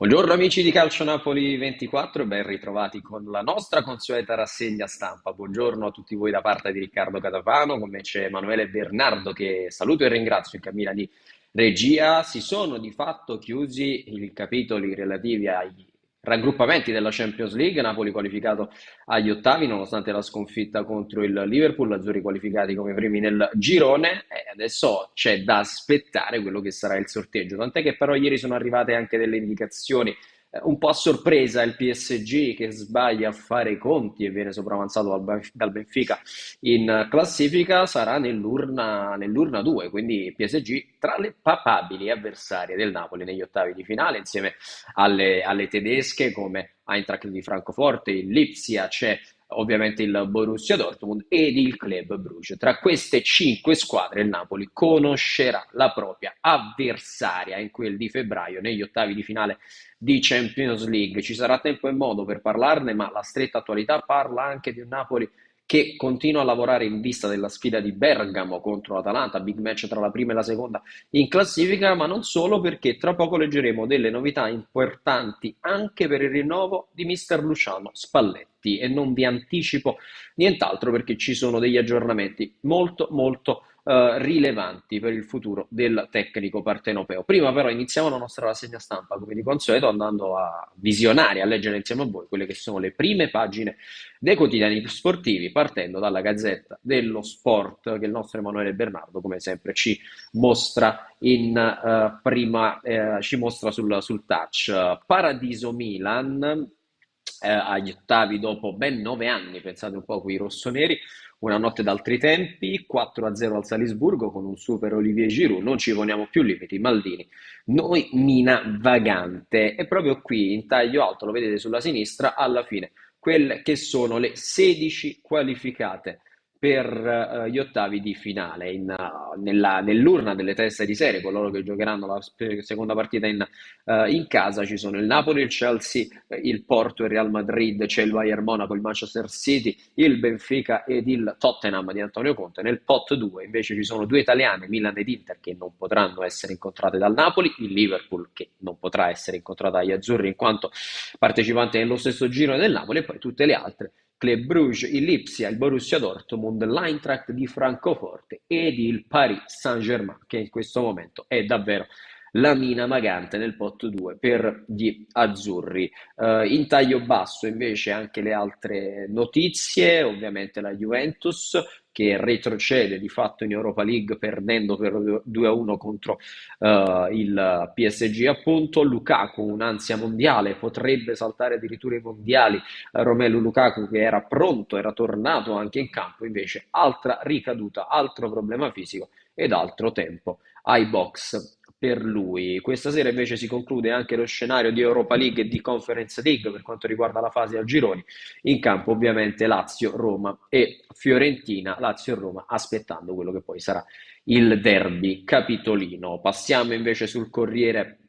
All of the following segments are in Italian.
Buongiorno amici di Calcio Napoli 24 e ben ritrovati con la nostra consueta rassegna stampa. Buongiorno a tutti voi da parte di Riccardo Catapano, con me c'è Emanuele Bernardo che saluto e ringrazio in cabina di regia. Si sono di fatto chiusi i capitoli relativi ai raggruppamenti della Champions League, Napoli qualificato agli ottavi nonostante la sconfitta contro il Liverpool, azzurri qualificati come primi nel girone e adesso c'è da aspettare quello che sarà il sorteggio, tant'è che però ieri sono arrivate anche delle indicazioni un po' a sorpresa il PSG che sbaglia a fare i conti e viene sopravanzato dal Benfica in classifica sarà nell'urna 2, quindi PSG tra le papabili avversarie del Napoli negli ottavi di finale insieme alle tedesche come Eintracht di Francoforte, il Lipsia, c'è ovviamente il Borussia Dortmund ed il Club Brugge. Tra queste cinque squadre il Napoli conoscerà la propria avversaria in quel di febbraio negli ottavi di finale di Champions League. Ci sarà tempo e modo per parlarne, ma la stretta attualità parla anche di un Napoli che continua a lavorare in vista della sfida di Bergamo contro l'Atalanta, big match tra la prima e la seconda in classifica, ma non solo perché tra poco leggeremo delle novità importanti anche per il rinnovo di mister Luciano Spalletti e non vi anticipo nient'altro perché ci sono degli aggiornamenti molto rilevanti per il futuro del tecnico partenopeo. Prima però iniziamo la nostra rassegna stampa come di consueto andando a visionare, a leggere insieme a voi quelle che sono le prime pagine dei quotidiani sportivi partendo dalla Gazzetta dello Sport che il nostro Emanuele Bernardo come sempre ci mostra sul touch. Paradiso Milan agli ottavi dopo ben 9 anni, pensate un po' qui i rossoneri, una notte d'altri tempi, 4-0 al Salisburgo con un super Olivier Giroud, non ci poniamo più limiti, Maldini, noi mina vagante e proprio qui in taglio alto, lo vedete sulla sinistra, alla fine quelle che sono le 16 qualificate per gli ottavi di finale nell'urna delle teste di serie, coloro che giocheranno la seconda partita in casa ci sono il Napoli, il Chelsea, il Porto, il Real Madrid, c'è il Bayern Monaco, il Manchester City, il Benfica ed il Tottenham di Antonio Conte. Nel pot 2 invece ci sono due italiane, Milan ed Inter, che non potranno essere incontrate dal Napoli, il Liverpool che non potrà essere incontrata dagli azzurri in quanto partecipante nello stesso giro del Napoli e poi tutte le altre Club Brugge, il Lipsia, il Borussia Dortmund, l'Eintracht di Francoforte ed il Paris Saint-Germain, che in questo momento è davvero la mina vagante nel pot 2 per gli azzurri. In taglio basso invece anche le altre notizie, ovviamente la Juventus che retrocede di fatto in Europa League perdendo per 2-1 contro il PSG appunto, Lukaku un'ansia mondiale, potrebbe saltare addirittura i mondiali, Romelu Lukaku che era pronto, era tornato anche in campo, invece altra ricaduta, altro problema fisico ed altro tempo ai box per lui. Questa sera invece si conclude anche lo scenario di Europa League e di Conference League per quanto riguarda la fase a gironi. In campo ovviamente Lazio, Roma e Fiorentina, Lazio e Roma aspettando quello che poi sarà il derby capitolino. Passiamo invece sul Corriere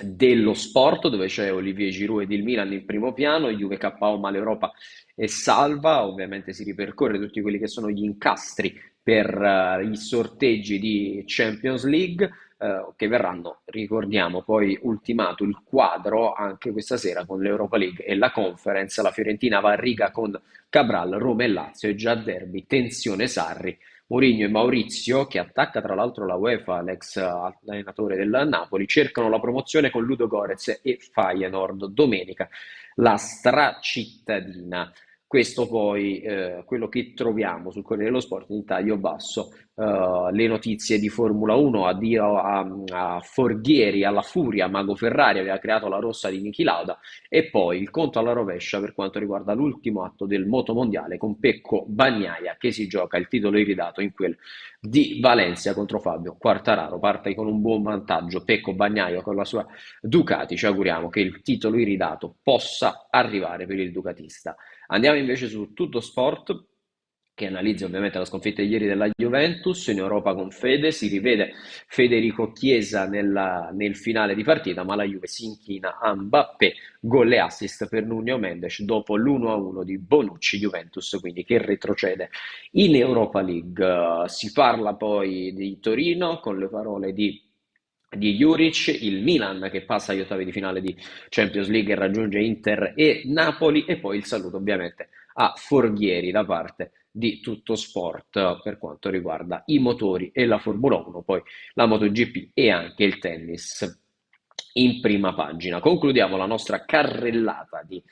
dello Sport dove c'è Olivier Giroud ed il Milan in primo piano, Juve KO ma l'Europa è salva, ovviamente si ripercorre tutti quelli che sono gli incastri per i sorteggi di Champions League che verranno, ricordiamo, poi ultimato il quadro anche questa sera con l'Europa League e la Conference, la Fiorentina va a riga con Cabral, Roma e Lazio e già derby, tensione Sarri, Mourinho e Maurizio, che attacca tra l'altro la UEFA, l'ex allenatore del Napoli, cercano la promozione con Ludo Gorez e Feyenoord domenica, la stracittadina. Questo poi, quello che troviamo sul Corriere dello Sport in taglio basso, le notizie di Formula 1, addio a Forghieri, alla Furia, Mago Ferrari aveva creato la rossa di Niki Lauda e poi il conto alla rovescia per quanto riguarda l'ultimo atto del motomondiale con Pecco Bagnaia che si gioca il titolo iridato in quel di Valencia contro Fabio Quartararo. Parte con un buon vantaggio Pecco Bagnaia con la sua Ducati, ci auguriamo che il titolo iridato possa arrivare per il ducatista. Andiamo invece su Tutto Sport, che analizza ovviamente la sconfitta di ieri della Juventus in Europa con Fede, si rivede Federico Chiesa nel finale di partita, ma la Juve si inchina a Mbappé, gol e assist per Nuno Mendes dopo l'1-1 di Bonucci Juventus, quindi che retrocede in Europa League. Si parla poi di Torino con le parole di di Juric, il Milan che passa agli ottavi di finale di Champions League e raggiunge Inter e Napoli, e poi il saluto ovviamente a Forghieri da parte di Tutto Sport per quanto riguarda i motori e la Formula 1, poi la MotoGP e anche il tennis in prima pagina. Concludiamo la nostra carrellata di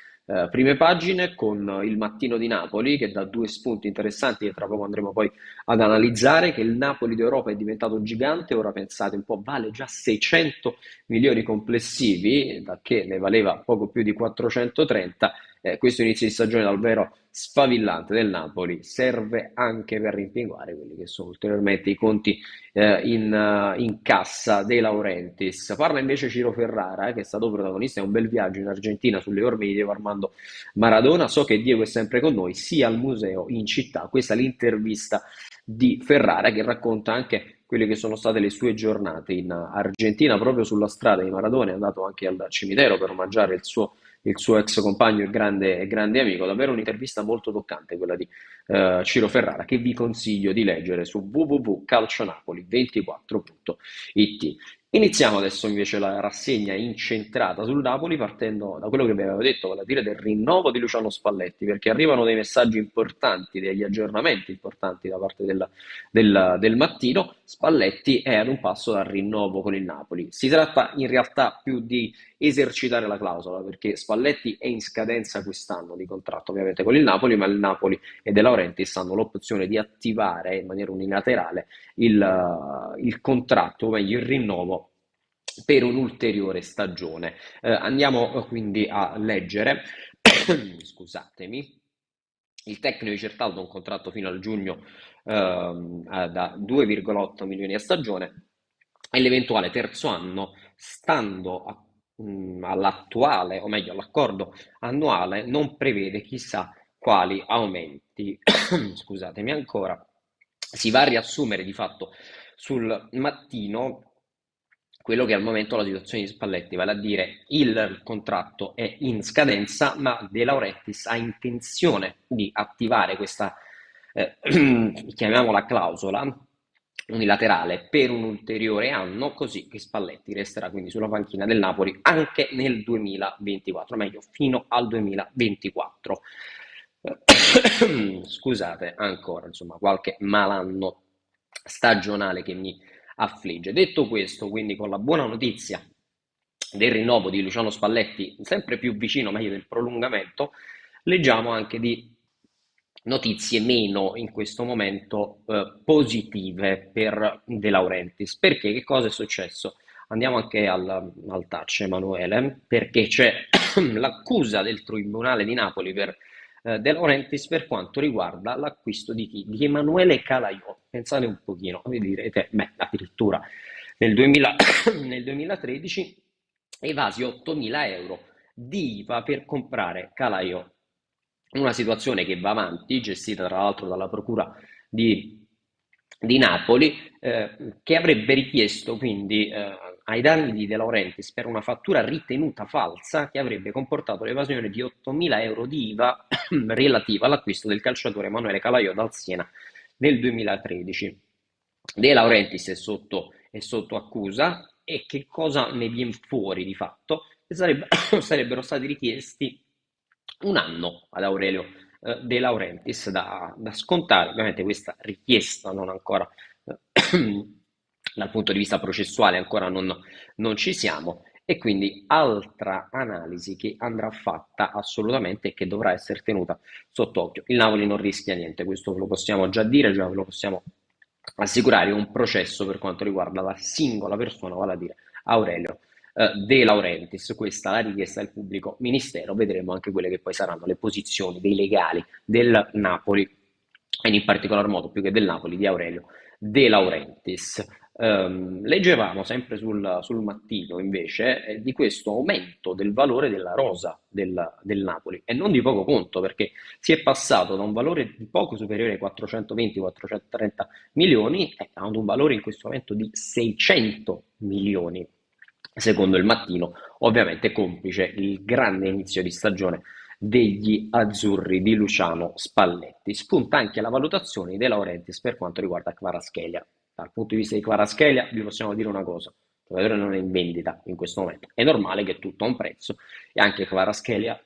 prime pagine con il Mattino di Napoli che dà due spunti interessanti che tra poco andremo poi ad analizzare, che il Napoli d'Europa è diventato gigante, ora pensate un po', vale già 600 milioni complessivi, da che ne valeva poco più di 430. Questo inizio di stagione davvero sfavillante del Napoli serve anche per rimpinguare quelli che sono ulteriormente i conti in cassa De Laurentiis. Parla invece Ciro Ferrara, che è stato protagonista di un bel viaggio in Argentina sulle orme di Diego Armando Maradona. So che Diego è sempre con noi, sia al museo in città. Questa è l'intervista di Ferrara che racconta anche quelle che sono state le sue giornate in Argentina, proprio sulla strada di Maradona. È andato anche al cimitero per omaggiare il suo ex compagno e grande amico. Davvero un'intervista molto toccante quella di Ciro Ferrara, che vi consiglio di leggere su www.calcionapoli24.it. Iniziamo adesso invece la rassegna incentrata sul Napoli, partendo da quello che vi avevo detto, vale a dire del rinnovo di Luciano Spalletti, perché arrivano dei messaggi importanti, degli aggiornamenti importanti da parte del mattino. Spalletti è ad un passo dal rinnovo con il Napoli. Si tratta in realtà più di esercitare la clausola, perché Spalletti è in scadenza quest'anno di contratto ovviamente con il Napoli, ma il Napoli e De Laurentiis hanno l'opzione di attivare in maniera unilaterale il contratto, o meglio il rinnovo per un'ulteriore stagione. Andiamo quindi a leggere, scusatemi, il tecnico di Certaldo ha un contratto fino al giugno da 2,8 milioni a stagione e l'eventuale terzo anno, stando all'attuale, o meglio all'accordo annuale, non prevede chissà quali aumenti. Scusatemi ancora. Si va a riassumere di fatto sul mattino quello che è al momento la situazione di Spalletti, vale a dire il contratto è in scadenza, ma De Laurentiis ha intenzione di attivare questa, chiamiamola clausola, unilaterale per un ulteriore anno, così che Spalletti resterà quindi sulla panchina del Napoli anche nel 2024, meglio fino al 2024. Scusate ancora, insomma, qualche malanno stagionale che mi affligge. Detto questo, quindi con la buona notizia del rinnovo di Luciano Spalletti sempre più vicino, meglio del prolungamento, leggiamo anche di notizie meno in questo momento positive per De Laurentiis. Perché? Che cosa è successo? Andiamo anche al touch, Emanuele, perché c'è l'accusa del Tribunale di Napoli per De Laurentiis per quanto riguarda l'acquisto di chi? Di Emanuele Calaiò. Pensate un pochino, vi direte, beh, addirittura nel 2000 nel 2013 evasi 8.000 euro di IVA per comprare Calaiò. Una situazione che va avanti, gestita tra l'altro dalla Procura di, di Napoli, che avrebbe richiesto quindi ai danni di De Laurentiis per una fattura ritenuta falsa che avrebbe comportato l'evasione di 8.000 euro di IVA relativa all'acquisto del calciatore Emanuele Calaiò dal Siena nel 2013. De Laurentiis è sotto accusa, e che cosa ne viene fuori di fatto? Che sarebbero stati richiesti un anno ad Aurelio De Laurentiis da scontare. Ovviamente questa richiesta non ancora, dal punto di vista processuale, ancora non ci siamo, e quindi altra analisi che andrà fatta assolutamente e che dovrà essere tenuta sott'occhio. Il Napoli non rischia niente, questo ve lo possiamo già dire, già ve lo possiamo assicurare. Un processo per quanto riguarda la singola persona, vale a dire Aurelio De Laurentiis. Questa è la richiesta del pubblico ministero. Vedremo anche quelle che poi saranno le posizioni dei legali del Napoli, e in particolar modo, più che del Napoli, di Aurelio De Laurentiis. Leggevamo sempre sul mattino invece di questo aumento del valore della rosa del Napoli, e non di poco conto, perché si è passato da un valore di poco superiore ai 420-430 milioni ad un valore in questo momento di 600 milioni, secondo il mattino, ovviamente complice il grande inizio di stagione degli azzurri di Luciano Spalletti. Spunta anche la valutazione di De Laurentiis per quanto riguarda Kvaratskhelia. Dal punto di vista di Kvaratskhelia vi possiamo dire una cosa: Il giocatore non è in vendita in questo momento. È normale che tutto ha un prezzo e anche Kvaratskhelia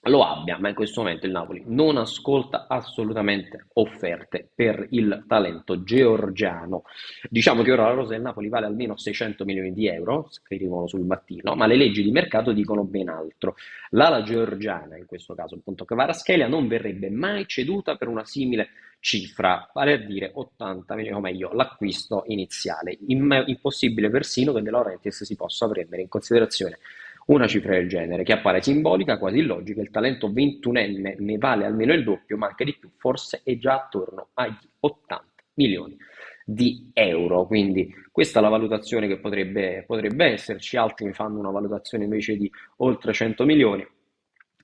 lo abbia, ma in questo momento il Napoli non ascolta assolutamente offerte per il talento georgiano. Diciamo che ora la rosa del Napoli vale almeno 600 milioni di euro, scrivono sul mattino, ma le leggi di mercato dicono ben altro. L'ala georgiana, in questo caso appunto Kvaratskhelia, non verrebbe mai ceduta per una simile cifra, vale a dire 80 milioni, o meglio, l'acquisto iniziale. Impossibile persino che De Laurentiis si possa prendere in considerazione una cifra del genere, che appare simbolica, quasi illogica. Il talento 21enne ne vale almeno il doppio, ma anche di più, forse è già attorno agli 80 milioni di euro. Quindi questa è la valutazione che potrebbe esserci. Altri mi fanno una valutazione invece di oltre 100 milioni.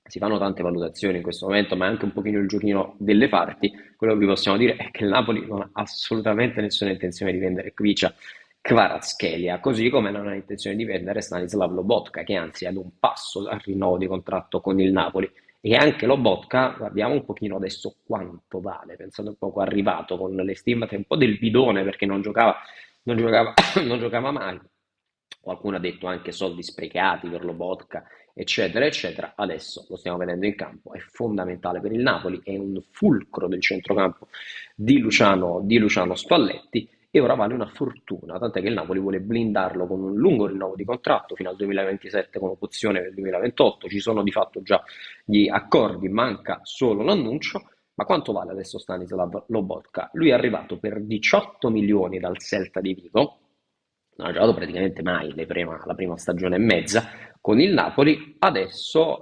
Si fanno tante valutazioni in questo momento, ma è anche un pochino il giochino delle parti. Quello che vi possiamo dire è che il Napoli non ha assolutamente nessuna intenzione di vendere Kvicia Kvaratskhelia, così come non ha intenzione di vendere Stanislav Lobotka, che anzi è ad un passo dal rinnovo di contratto con il Napoli. E anche Lobotka, guardiamo un pochino adesso quanto vale, pensate un poco, arrivato con le stimate un po' del bidone perché non giocava, non giocava mai. Qualcuno ha detto anche soldi sprecati per Lobotka, eccetera, eccetera. Adesso lo stiamo vedendo in campo, è fondamentale per il Napoli, è un fulcro del centrocampo di Luciano Spalletti e ora vale una fortuna, tant'è che il Napoli vuole blindarlo con un lungo rinnovo di contratto fino al 2027 con opzione nel 2028, ci sono di fatto già gli accordi, manca solo l'annuncio. Ma quanto vale adesso Stanislav Lobotka? Lui è arrivato per 18 milioni dal Celta di Vigo, non ha giocato praticamente mai la prima stagione e mezza con il Napoli, adesso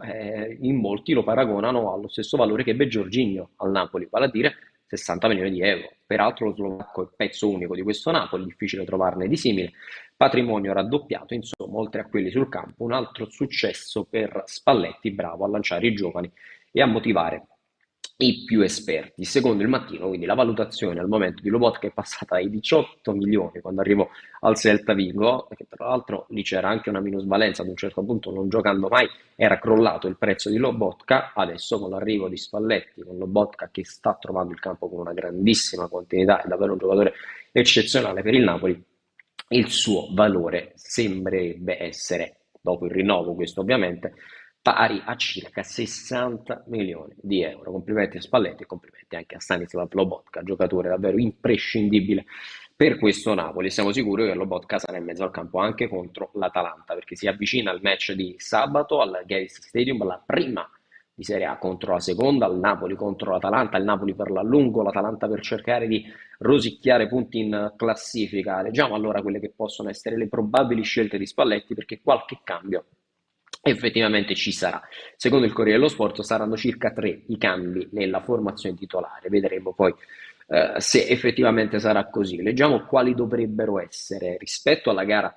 in molti lo paragonano allo stesso valore che ebbe Jorginho al Napoli, vale a dire 60 milioni di euro. Peraltro lo slovacco è il pezzo unico di questo Napoli, difficile trovarne di simile, patrimonio raddoppiato, insomma, oltre a quelli sul campo, un altro successo per Spalletti, bravo a lanciare i giovani e a motivare i più esperti. Secondo il mattino, quindi la valutazione al momento di Lobotka è passata ai 18 milioni quando arrivò al Celta Vigo, che tra l'altro lì c'era anche una minusvalenza, ad un certo punto non giocando mai era crollato il prezzo di Lobotka, adesso con l'arrivo di Spalletti, con Lobotka che sta trovando il campo con una grandissima continuità, è davvero un giocatore eccezionale per il Napoli, il suo valore sembrerebbe essere, dopo il rinnovo questo ovviamente, pari a circa 60 milioni di euro. Complimenti a Spalletti e complimenti anche a Stanislav Lobotka, giocatore davvero imprescindibile per questo Napoli. Siamo sicuri che Lobotka sarà in mezzo al campo anche contro l'Atalanta, perché si avvicina al match di sabato al Gevis Stadium, la prima di Serie A contro la seconda, il Napoli contro l'Atalanta, il Napoli per l'allungo, l'Atalanta per cercare di rosicchiare punti in classifica. Leggiamo allora quelle che possono essere le probabili scelte di Spalletti, perché qualche cambio effettivamente ci sarà. Secondo il Corriere dello Sport saranno circa tre i cambi nella formazione titolare, vedremo poi se effettivamente sarà così. Leggiamo quali dovrebbero essere rispetto alla gara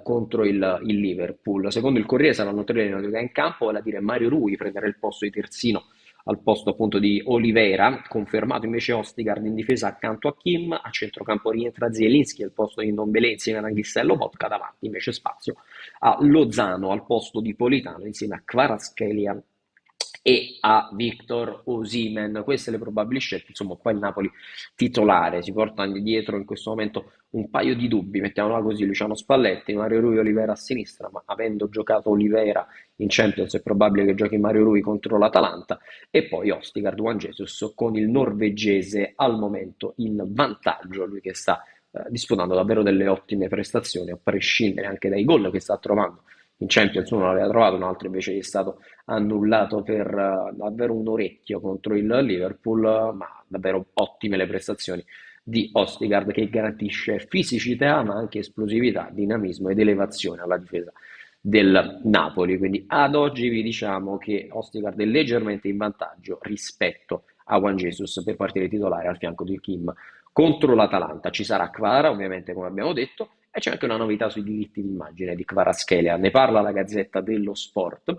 contro il Liverpool. Secondo il Corriere saranno tre le novità in campo, vale a dire Mario Rui prenderà il posto di terzino al posto appunto di Oliveira, confermato invece Ostigard in difesa accanto a Kim, a centrocampo rientra Zielinski al posto di Ndombele insieme a Nanghissello Botka, davanti invece spazio a Lozano al posto di Politano insieme a Kvaratskhelia e a Victor Osimhen. Queste le probabili scelte, insomma, poi il Napoli titolare si porta dietro in questo momento un paio di dubbi, mettiamola così, Luciano Spalletti, Mario Rui, Olivera a sinistra, ma avendo giocato Olivera in Champions è probabile che giochi Mario Rui contro l'Atalanta e poi Ostigard Juan Jesus con il norvegese al momento in vantaggio, lui che sta disputando davvero delle ottime prestazioni a prescindere anche dai gol che sta trovando in Champions. Uno l'aveva trovato, un altro invece gli è stato annullato per davvero un orecchio contro il Liverpool, ma davvero ottime le prestazioni di Ostigard che garantisce fisicità ma anche esplosività, dinamismo ed elevazione alla difesa del Napoli. Quindi ad oggi vi diciamo che Ostigard è leggermente in vantaggio rispetto a Juan Jesus per partire titolare al fianco di Kim contro l'Atalanta. Ci sarà Kvara, ovviamente, come abbiamo detto, e c'è anche una novità sui diritti d'immagine di Kvaratskhelia. Ne parla la Gazzetta dello Sport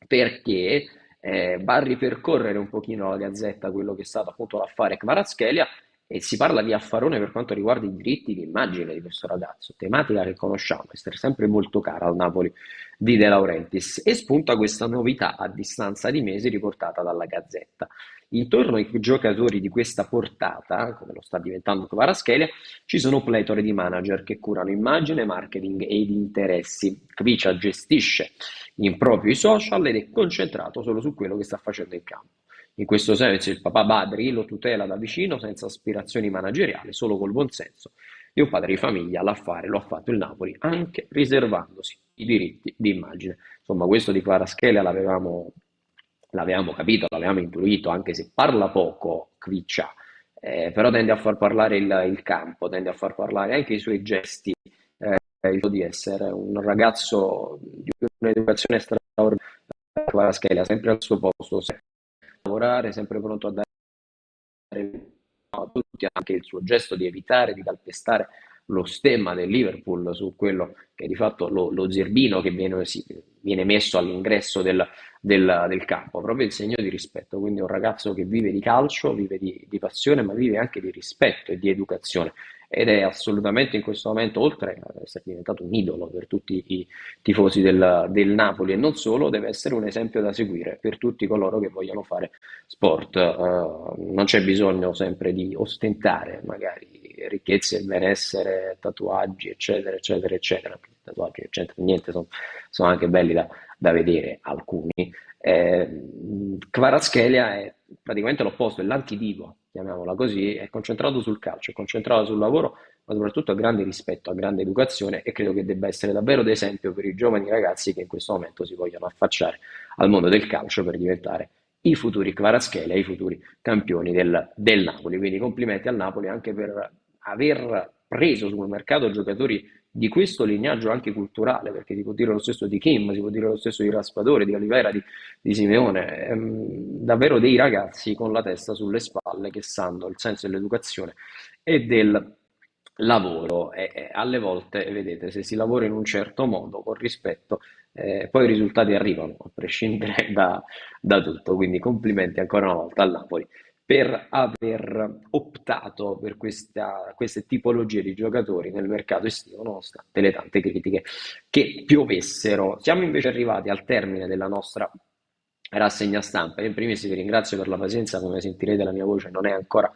perché va a ripercorrere un pochino la Gazzetta quello che è stato appunto l'affare Kvaratskhelia e si parla di affarone per quanto riguarda i diritti di immagine di questo ragazzo, tematica che conosciamo, essere sempre molto cara al Napoli di De Laurentiis, e spunta questa novità a distanza di mesi riportata dalla Gazzetta. Intorno ai giocatori di questa portata, come lo sta diventando Kvaratskhelia, ci sono pletore di manager che curano immagine, marketing ed interessi. Kvicia gestisce in proprio i social ed è concentrato solo su quello che sta facendo in campo. In questo senso il papà Badri lo tutela da vicino senza aspirazioni manageriali, solo col buonsenso di un padre di famiglia. L'affare lo ha fatto il Napoli, anche riservandosi i diritti di immagine. Insomma, questo di Kvaratskhelia l'avevamo capito, l'avevamo intuito, anche se parla poco Kvitsia, però tende a far parlare il campo, tende a far parlare anche i suoi gesti, il fatto di essere un ragazzo di un'educazione straordinaria. Kvaratskhelia sempre al suo posto, sempre a lavorare, sempre pronto a dare a tutti, anche il suo gesto di evitare di calpestare lo stemma del Liverpool su quello che è di fatto lo zerbino che viene messo all'ingresso del campo, proprio il segno di rispetto. Quindi è un ragazzo che vive di calcio, vive di passione, ma vive anche di rispetto e di educazione. Ed è assolutamente in questo momento, oltre ad essere diventato un idolo per tutti i tifosi del Napoli e non solo, deve essere un esempio da seguire per tutti coloro che vogliono fare sport. Non c'è bisogno sempre di ostentare magari ricchezze, benessere, tatuaggi, eccetera, eccetera, eccetera. I tatuaggi non c'entrano niente, sono anche belli da vedere alcuni. Kvaratskhelia è praticamente l'opposto, è l'antidivo, chiamiamola così, è concentrato sul calcio, è concentrato sul lavoro, ma soprattutto a grande rispetto, a grande educazione e credo che debba essere davvero d'esempio per i giovani ragazzi che in questo momento si vogliono affacciare al mondo del calcio per diventare i futuri Kvaratskhelia, i futuri campioni del Napoli. Quindi complimenti al Napoli anche per aver preso sul mercato giocatori di questo lignaggio anche culturale, perché si può dire lo stesso di Kim, si può dire lo stesso di Raspadori, di Olivera, di Simeone, davvero dei ragazzi con la testa sulle spalle che sanno il senso dell'educazione e del lavoro e alle volte, vedete, se si lavora in un certo modo, con rispetto, poi i risultati arrivano, a prescindere da tutto. Quindi complimenti ancora una volta al Napoli per aver optato per queste tipologie di giocatori nel mercato estivo, nonostante le tante critiche che piovessero. Siamo invece arrivati al termine della nostra rassegna stampa. Io in primis vi ringrazio per la pazienza, come sentirete la mia voce non è ancora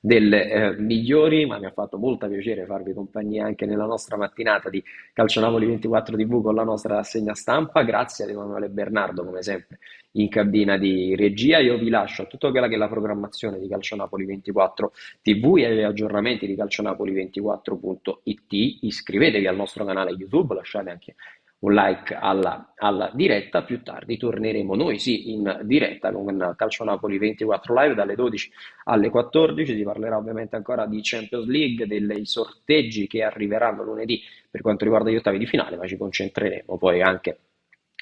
delle migliori, ma mi ha fatto molto piacere farvi compagnia anche nella nostra mattinata di Calcio Napoli 24 TV con la nostra rassegna stampa. Grazie ad Emanuele Bernardo, come sempre, in cabina di regia. Io vi lascio a tutto quella che è la programmazione di Calcio Napoli 24 TV e agli aggiornamenti di calcionapoli24.it. Iscrivetevi al nostro canale YouTube, lasciate anche un like alla diretta. Più tardi torneremo noi sì in diretta con Calcio Napoli 24 Live dalle 12 alle 14. Si parlerà ovviamente ancora di Champions League, dei sorteggi che arriveranno lunedì per quanto riguarda gli ottavi di finale, ma ci concentreremo poi anche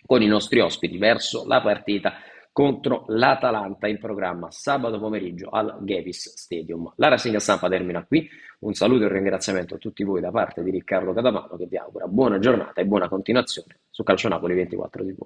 con i nostri ospiti verso la partita contro l'Atalanta in programma sabato pomeriggio al Gavis Stadium. La rassegna stampa termina qui. Un saluto e un ringraziamento a tutti voi da parte di Riccardo Catamano che vi augura buona giornata e buona continuazione su Calcio Napoli 24 TV.